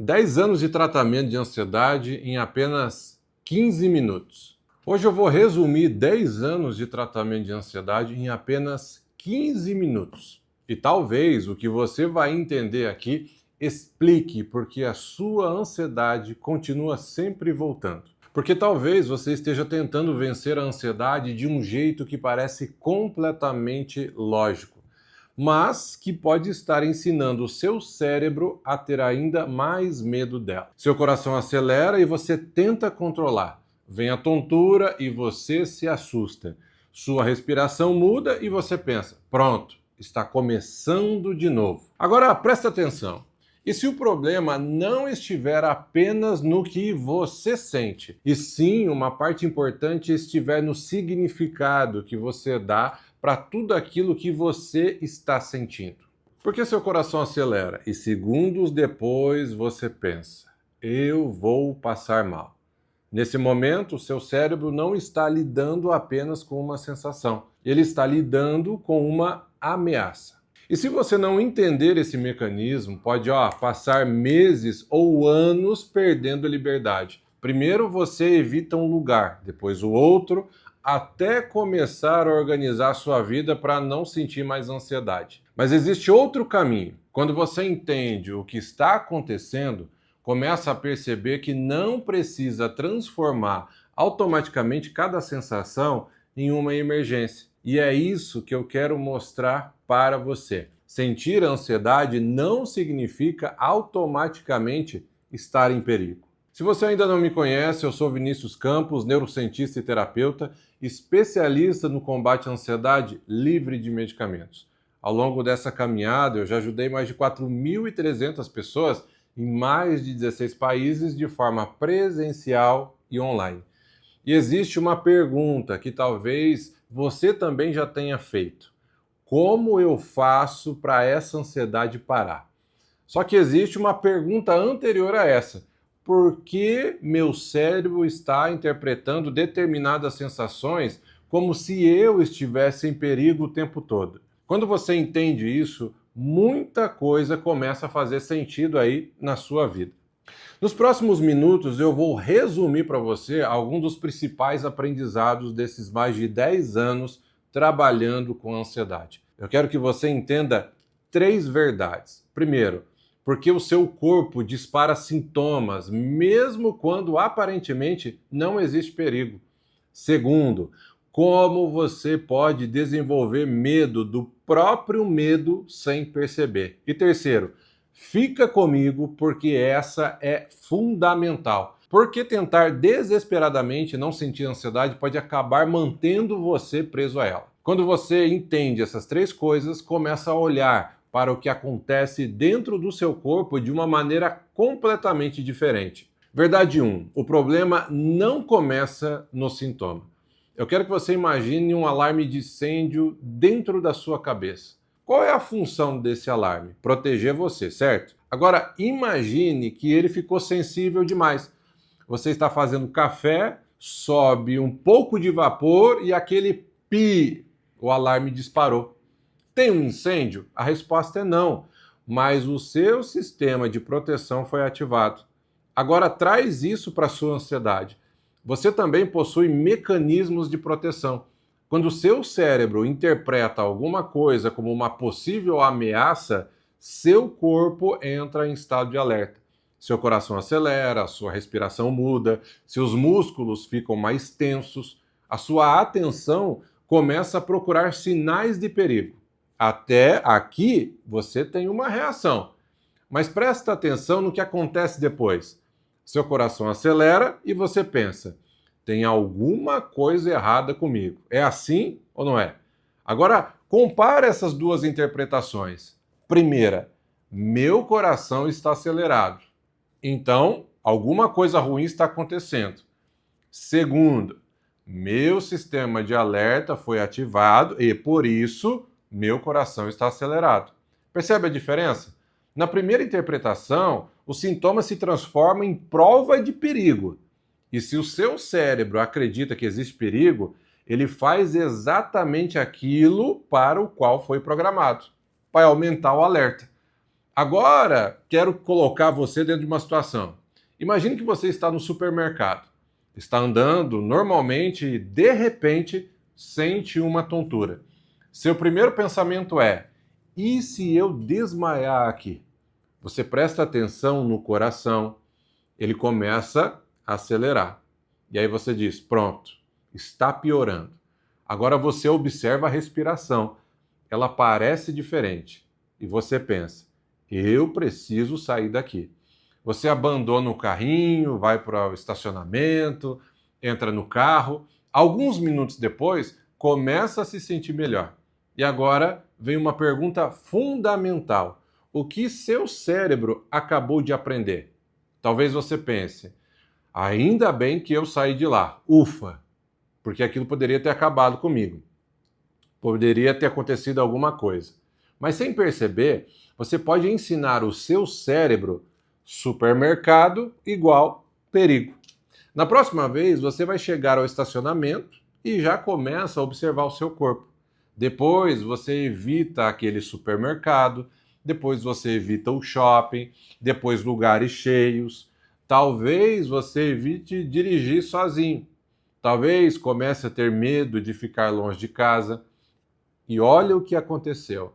10 anos de tratamento de ansiedade em apenas 15 minutos. Hoje eu vou resumir 10 anos de tratamento de ansiedade em apenas 15 minutos. E talvez o que você vai entender aqui explique porque a sua ansiedade continua sempre voltando. Porque talvez você esteja tentando vencer a ansiedade de um jeito que parece completamente lógico, mas que pode estar ensinando o seu cérebro a ter ainda mais medo dela. Seu coração acelera e você tenta controlar. Vem a tontura e você se assusta. Sua respiração muda e você pensa: pronto, está começando de novo. Agora presta atenção. E se o problema não estiver apenas no que você sente, e sim uma parte importante estiver no significado que você dá para tudo aquilo que você está sentindo? Porque seu coração acelera e segundos depois você pensa: eu vou passar mal. Nesse momento, seu cérebro não está lidando apenas com uma sensação, ele está lidando com uma ameaça. E se você não entender esse mecanismo, pode passar meses ou anos perdendo a liberdade. Primeiro você evita um lugar, depois o outro, até começar a organizar sua vida para não sentir mais ansiedade. Mas existe outro caminho. Quando você entende o que está acontecendo, começa a perceber que não precisa transformar automaticamente cada sensação em uma emergência. E é isso que eu quero mostrar para você. Sentir ansiedade não significa automaticamente estar em perigo. Se você ainda não me conhece, eu sou Vinícius Campos, neurocientista e terapeuta, especialista no combate à ansiedade livre de medicamentos. Ao longo dessa caminhada, eu já ajudei mais de 4.300 pessoas em mais de 16 países de forma presencial e online. E existe uma pergunta que talvez você também já tenha feito: como eu faço para essa ansiedade parar? Só que existe uma pergunta anterior a essa: por que meu cérebro está interpretando determinadas sensações como se eu estivesse em perigo o tempo todo? Quando você entende isso, muita coisa começa a fazer sentido aí na sua vida. Nos próximos minutos eu vou resumir para você alguns dos principais aprendizados desses mais de 10 anos trabalhando com ansiedade. Eu quero que você entenda 3 verdades. Primeiro, porque o seu corpo dispara sintomas mesmo quando aparentemente não existe perigo. Segundo, como você pode desenvolver medo do próprio medo sem perceber. E terceiro, fica comigo porque essa é fundamental. Porque tentar desesperadamente não sentir ansiedade pode acabar mantendo você preso a ela. Quando você entende essas 3 coisas, começa a olhar para o que acontece dentro do seu corpo de uma maneira completamente diferente. Verdade 1. O problema não começa no sintoma. Eu quero que você imagine um alarme de incêndio dentro da sua cabeça. Qual é a função desse alarme? Proteger você, certo? Agora, imagine que ele ficou sensível demais. Você está fazendo café, sobe um pouco de vapor e aquele pi, o alarme disparou. Tem um incêndio? A resposta é não, mas o seu sistema de proteção foi ativado. Agora, traz isso para a sua ansiedade. Você também possui mecanismos de proteção. Quando o seu cérebro interpreta alguma coisa como uma possível ameaça, seu corpo entra em estado de alerta. Seu coração acelera, a sua respiração muda, seus músculos ficam mais tensos, a sua atenção começa a procurar sinais de perigo. Até aqui você tem uma reação, mas presta atenção no que acontece depois. Seu coração acelera e você pensa: tem alguma coisa errada comigo. É assim ou não é? Agora, compara essas duas interpretações. Primeira, meu coração está acelerado. Então, alguma coisa ruim está acontecendo. Segundo, meu sistema de alerta foi ativado e, por isso, meu coração está acelerado. Percebe a diferença? Na primeira interpretação, o sintoma se transforma em prova de perigo. E se o seu cérebro acredita que existe perigo, ele faz exatamente aquilo para o qual foi programado. Vai aumentar o alerta. Agora, quero colocar você dentro de uma situação. Imagine que você está no supermercado, está andando normalmente e, de repente, sente uma tontura. Seu primeiro pensamento é: e se eu desmaiar aqui? Você presta atenção no coração, ele começa a acelerar. E aí você diz: pronto, está piorando. Agora você observa a respiração, ela parece diferente. E você pensa: eu preciso sair daqui. Você abandona o carrinho, vai para o estacionamento, entra no carro. Alguns minutos depois, começa a se sentir melhor. E agora vem uma pergunta fundamental: o que seu cérebro acabou de aprender? Talvez você pense: ainda bem que eu saí de lá, ufa, porque aquilo poderia ter acabado comigo. Poderia ter acontecido alguma coisa. Mas sem perceber, você pode ensinar o seu cérebro: supermercado igual perigo. Na próxima vez, você vai chegar ao estacionamento e já começa a observar o seu corpo. Depois, você evita aquele supermercado, depois você evita o shopping, depois lugares cheios. Talvez você evite dirigir sozinho. Talvez comece a ter medo de ficar longe de casa. E olha o que aconteceu.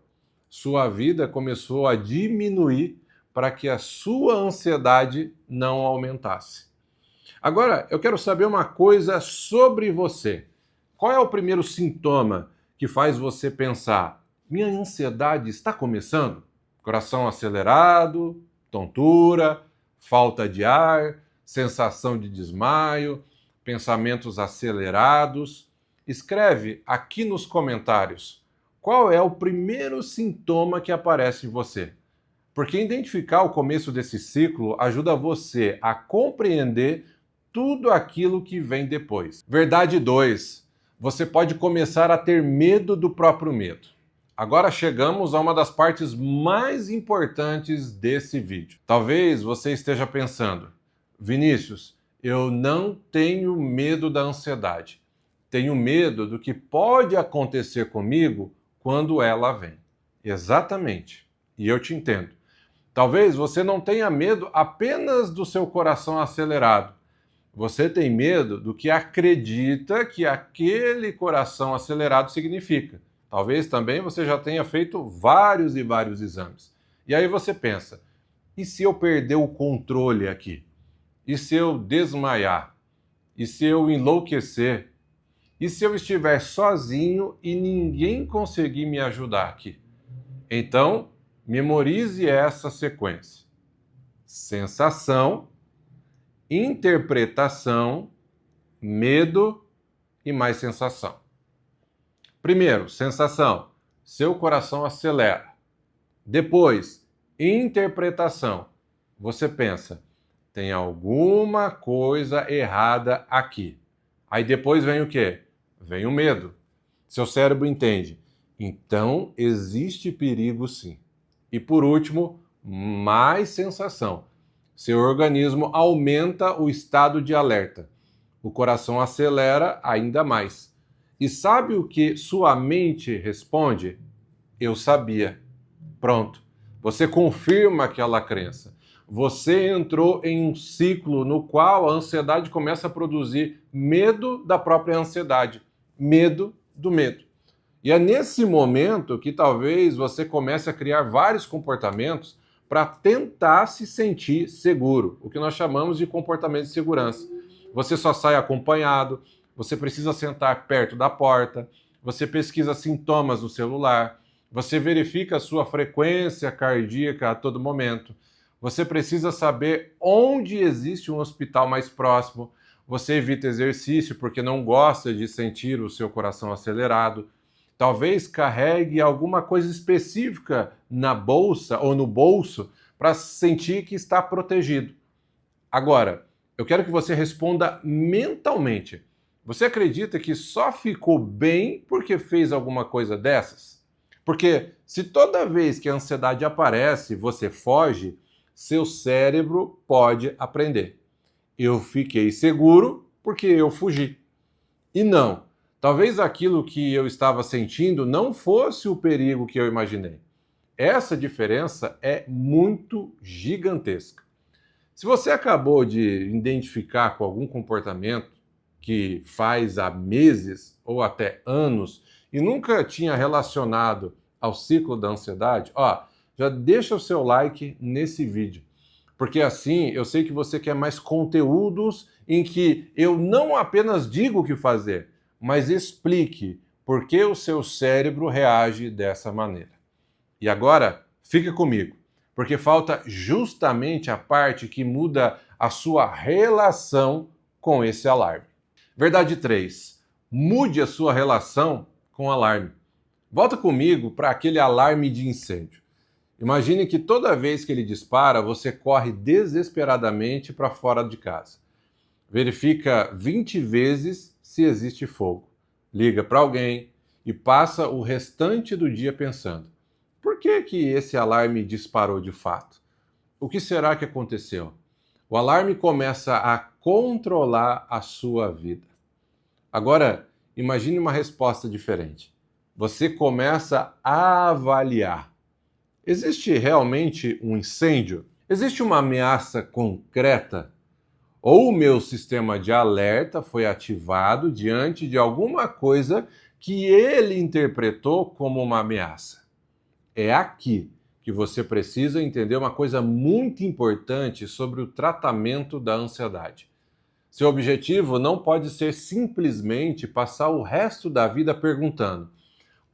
Sua vida começou a diminuir para que a sua ansiedade não aumentasse. Agora, eu quero saber uma coisa sobre você. Qual é o primeiro sintoma que faz você pensar: minha ansiedade está começando? Coração acelerado, tontura, falta de ar, sensação de desmaio, pensamentos acelerados. Escreve aqui nos comentários qual é o primeiro sintoma que aparece em você. Porque identificar o começo desse ciclo ajuda você a compreender tudo aquilo que vem depois. Verdade 2. Você pode começar a ter medo do próprio medo. Agora chegamos a uma das partes mais importantes desse vídeo. Talvez você esteja pensando: Vinícius, eu não tenho medo da ansiedade. Tenho medo do que pode acontecer comigo quando ela vem. Exatamente. E eu te entendo. Talvez você não tenha medo apenas do seu coração acelerado. Você tem medo do que acredita que aquele coração acelerado significa. Talvez também você já tenha feito vários e vários exames. E aí você pensa: e se eu perder o controle aqui? E se eu desmaiar? E se eu enlouquecer? E se eu estiver sozinho e ninguém conseguir me ajudar aqui? Então, memorize essa sequência: sensação, interpretação, medo e mais sensação. Primeiro, sensação: seu coração acelera. Depois, interpretação: você pensa, tem alguma coisa errada aqui. Aí depois vem o quê? Vem o medo. Seu cérebro entende: então existe perigo sim. E por último, mais sensação. Seu organismo aumenta o estado de alerta. O coração acelera ainda mais. E sabe o que sua mente responde? Eu sabia. Pronto. Você confirma aquela crença. Você entrou em um ciclo no qual a ansiedade começa a produzir medo da própria ansiedade. Medo do medo. E é nesse momento que talvez você comece a criar vários comportamentos para tentar se sentir seguro, o que nós chamamos de comportamento de segurança. Você só sai acompanhado, você precisa sentar perto da porta, você pesquisa sintomas no celular, você verifica a sua frequência cardíaca a todo momento, você precisa saber onde existe um hospital mais próximo, você evita exercício porque não gosta de sentir o seu coração acelerado. Talvez carregue alguma coisa específica na bolsa ou no bolso para sentir que está protegido. Agora, eu quero que você responda mentalmente. Você acredita que só ficou bem porque fez alguma coisa dessas? Porque se toda vez que a ansiedade aparece, você foge, seu cérebro pode aprender: eu fiquei seguro porque eu fugi. E não. Talvez aquilo que eu estava sentindo não fosse o perigo que eu imaginei. Essa diferença é muito gigantesca. Se você acabou de identificar com algum comportamento que faz há meses ou até anos e nunca tinha relacionado ao ciclo da ansiedade, já deixa o seu like nesse vídeo, porque assim eu sei que você quer mais conteúdos em que eu não apenas digo o que fazer, mas explique por que o seu cérebro reage dessa maneira. E agora, fica comigo, porque falta justamente a parte que muda a sua relação com esse alarme. Verdade 3. Mude a sua relação com o alarme. Volta comigo para aquele alarme de incêndio. Imagine que toda vez que ele dispara, você corre desesperadamente para fora de casa. Verifica 20 vezes se existe fogo. Liga para alguém e passa o restante do dia pensando: por que esse alarme disparou de fato? O que será que aconteceu? O alarme começa a controlar a sua vida. Agora, imagine uma resposta diferente. Você começa a avaliar. Existe realmente um incêndio? Existe uma ameaça concreta? Ou o meu sistema de alerta foi ativado diante de alguma coisa que ele interpretou como uma ameaça? É aqui que você precisa entender uma coisa muito importante sobre o tratamento da ansiedade. Seu objetivo não pode ser simplesmente passar o resto da vida perguntando: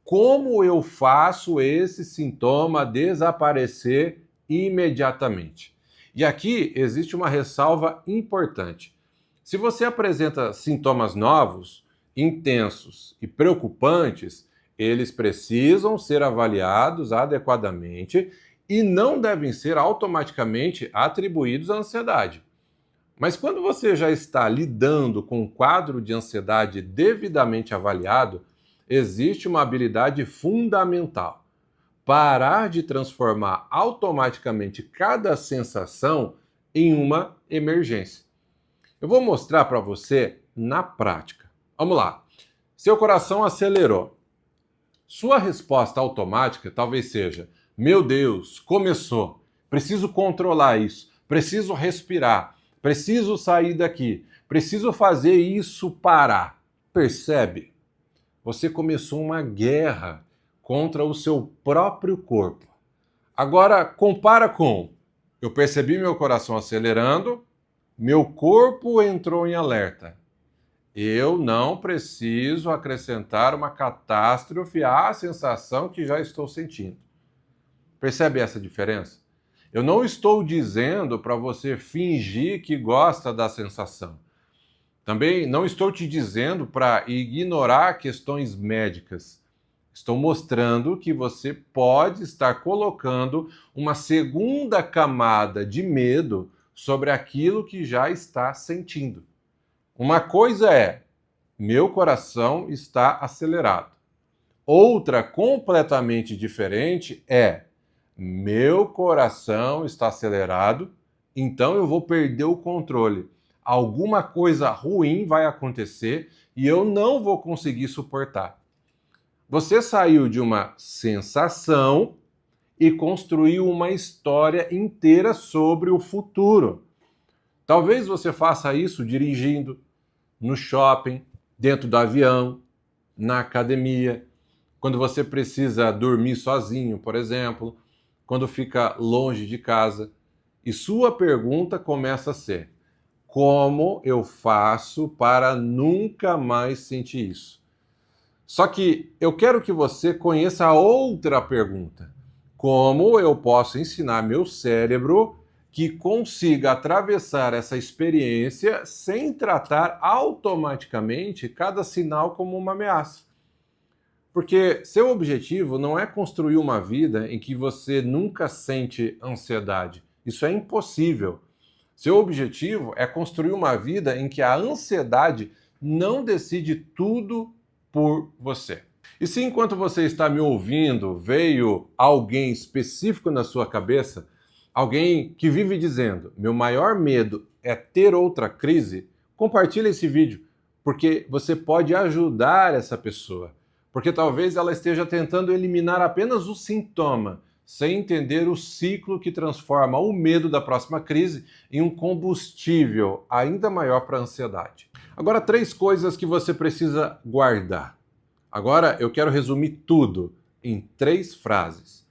como eu faço esse sintoma desaparecer imediatamente? E aqui existe uma ressalva importante. Se você apresenta sintomas novos, intensos e preocupantes, eles precisam ser avaliados adequadamente e não devem ser automaticamente atribuídos à ansiedade. Mas quando você já está lidando com um quadro de ansiedade devidamente avaliado, existe uma habilidade fundamental: parar de transformar automaticamente cada sensação em uma emergência. Eu vou mostrar para você na prática. Vamos lá. Seu coração acelerou. Sua resposta automática talvez seja: meu Deus, começou. Preciso controlar isso. Preciso respirar. Preciso sair daqui. Preciso fazer isso parar. Percebe? Você começou uma guerra contra o seu próprio corpo. Agora, compara com: eu percebi meu coração acelerando, meu corpo entrou em alerta. Eu não preciso acrescentar uma catástrofe à sensação que já estou sentindo. Percebe essa diferença? Eu não estou dizendo para você fingir que gosta da sensação. Também não estou te dizendo para ignorar questões médicas. Estou mostrando que você pode estar colocando uma segunda camada de medo sobre aquilo que já está sentindo. Uma coisa é: meu coração está acelerado. Outra completamente diferente é: meu coração está acelerado, então eu vou perder o controle. Alguma coisa ruim vai acontecer e eu não vou conseguir suportar. Você saiu de uma sensação e construiu uma história inteira sobre o futuro. Talvez você faça isso dirigindo, no shopping, dentro do avião, na academia, quando você precisa dormir sozinho, por exemplo, quando fica longe de casa. E sua pergunta começa a ser: como eu faço para nunca mais sentir isso? Só que eu quero que você conheça a outra pergunta: como eu posso ensinar meu cérebro que consiga atravessar essa experiência sem tratar automaticamente cada sinal como uma ameaça? Porque seu objetivo não é construir uma vida em que você nunca sente ansiedade. Isso é impossível. Seu objetivo é construir uma vida em que a ansiedade não decide tudo por você. E se enquanto você está me ouvindo, veio alguém específico na sua cabeça, alguém que vive dizendo: meu maior medo é ter outra crise, compartilhe esse vídeo, porque você pode ajudar essa pessoa. Porque talvez ela esteja tentando eliminar apenas o sintoma, sem entender o ciclo que transforma o medo da próxima crise em um combustível ainda maior para a ansiedade. Agora, 3 coisas que você precisa guardar. Agora eu quero resumir tudo em 3 frases.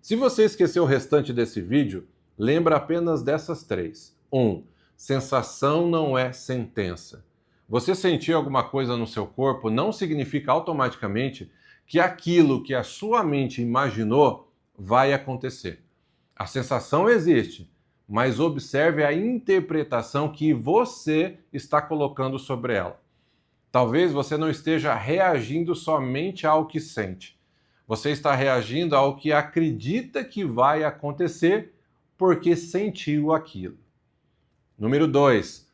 Se você esqueceu o restante desse vídeo, lembra apenas dessas 3. 1. Sensação não é sentença. Você sentir alguma coisa no seu corpo não significa automaticamente que aquilo que a sua mente imaginou vai acontecer. A sensação existe, mas observe a interpretação que você está colocando sobre ela. Talvez você não esteja reagindo somente ao que sente. Você está reagindo ao que acredita que vai acontecer porque sentiu aquilo. Número 2.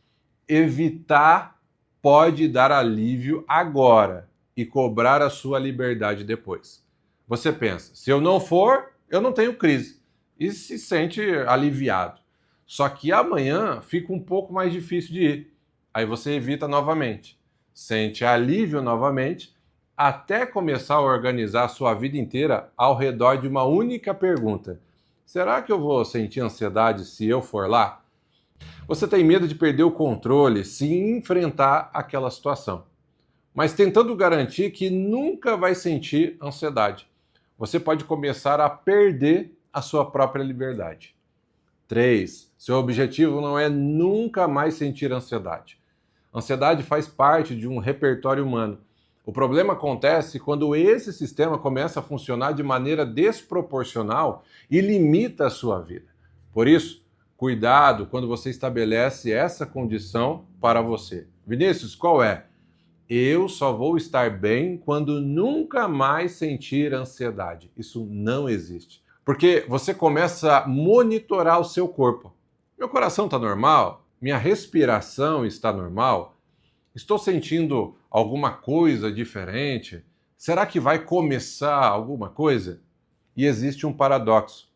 Evitar pode dar alívio agora e cobrar a sua liberdade depois. Você pensa, se eu não for, eu não tenho crise. E se sente aliviado. Só que amanhã fica um pouco mais difícil de ir. Aí você evita novamente. Sente alívio novamente, até começar a organizar a sua vida inteira ao redor de uma única pergunta. Será que eu vou sentir ansiedade se eu for lá? Você tem medo de perder o controle se enfrentar aquela situação, mas tentando garantir que nunca vai sentir ansiedade. Você pode começar a perder a sua própria liberdade. 3. Seu objetivo não é nunca mais sentir ansiedade. Ansiedade faz parte de um repertório humano. O problema acontece quando esse sistema começa a funcionar de maneira desproporcional e limita a sua vida. Por isso, cuidado quando você estabelece essa condição para você. Vinícius, qual é? Eu só vou estar bem quando nunca mais sentir ansiedade. Isso não existe. Porque você começa a monitorar o seu corpo. Meu coração está normal? Minha respiração está normal? Estou sentindo alguma coisa diferente? Será que vai começar alguma coisa? E existe um paradoxo.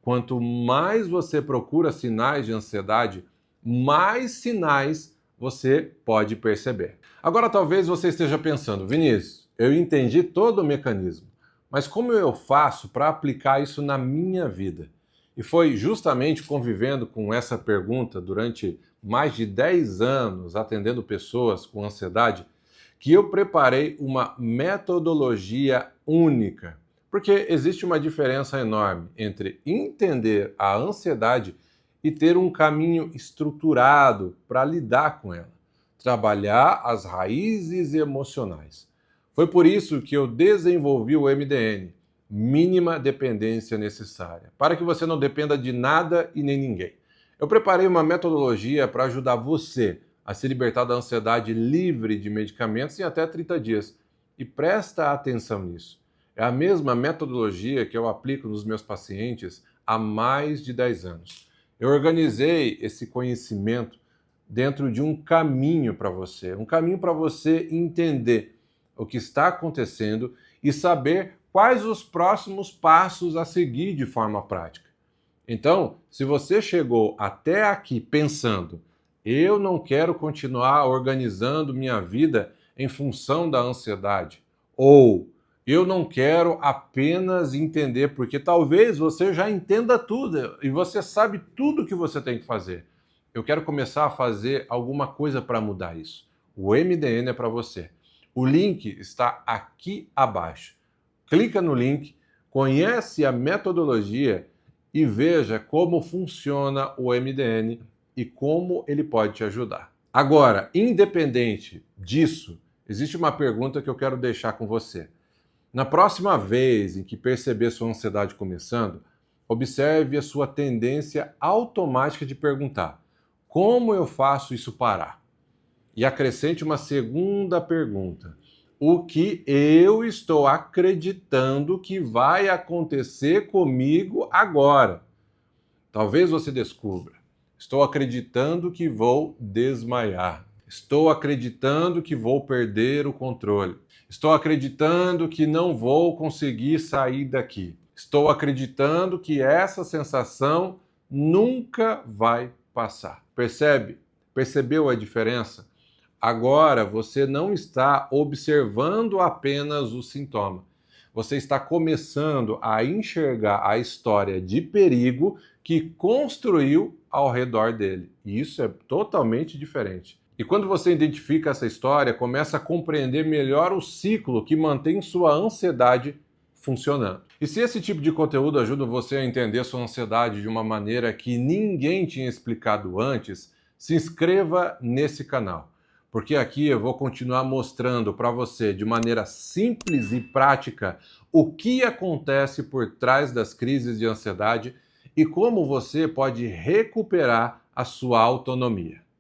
Quanto mais você procura sinais de ansiedade, mais sinais você pode perceber. Agora talvez você esteja pensando, Vinícius, eu entendi todo o mecanismo, mas como eu faço para aplicar isso na minha vida? E foi justamente convivendo com essa pergunta durante mais de 10 anos, atendendo pessoas com ansiedade, que eu preparei uma metodologia única. Porque existe uma diferença enorme entre entender a ansiedade e ter um caminho estruturado para lidar com ela. Trabalhar as raízes emocionais. Foi por isso que eu desenvolvi o MDN, Mínima Dependência Necessária, para que você não dependa de nada e nem ninguém. Eu preparei uma metodologia para ajudar você a se libertar da ansiedade livre de medicamentos em até 30 dias. E presta atenção nisso. É a mesma metodologia que eu aplico nos meus pacientes há mais de 10 anos. Eu organizei esse conhecimento dentro de um caminho para você entender o que está acontecendo e saber quais os próximos passos a seguir de forma prática. Então, se você chegou até aqui pensando, eu não quero continuar organizando minha vida em função da ansiedade, ou eu não quero apenas entender, porque talvez você já entenda tudo e você sabe tudo o que você tem que fazer. Eu quero começar a fazer alguma coisa para mudar isso. O MDN é para você. O link está aqui abaixo. Clica no link, conhece a metodologia e veja como funciona o MDN e como ele pode te ajudar. Agora, independente disso, existe uma pergunta que eu quero deixar com você. Na próxima vez em que perceber sua ansiedade começando, observe a sua tendência automática de perguntar: como eu faço isso parar? E acrescente uma segunda pergunta: o que eu estou acreditando que vai acontecer comigo agora? Talvez você descubra: estou acreditando que vou desmaiar. Estou acreditando que vou perder o controle. Estou acreditando que não vou conseguir sair daqui. Estou acreditando que essa sensação nunca vai passar. Percebe? Percebeu a diferença? Agora você não está observando apenas o sintoma. você está começando a enxergar a história de perigo que construiu ao redor dele. E isso é totalmente diferente. E quando você identifica essa história, começa a compreender melhor o ciclo que mantém sua ansiedade funcionando. E se esse tipo de conteúdo ajuda você a entender sua ansiedade de uma maneira que ninguém tinha explicado antes, se inscreva nesse canal, porque aqui eu vou continuar mostrando para você de maneira simples e prática o que acontece por trás das crises de ansiedade e como você pode recuperar a sua autonomia.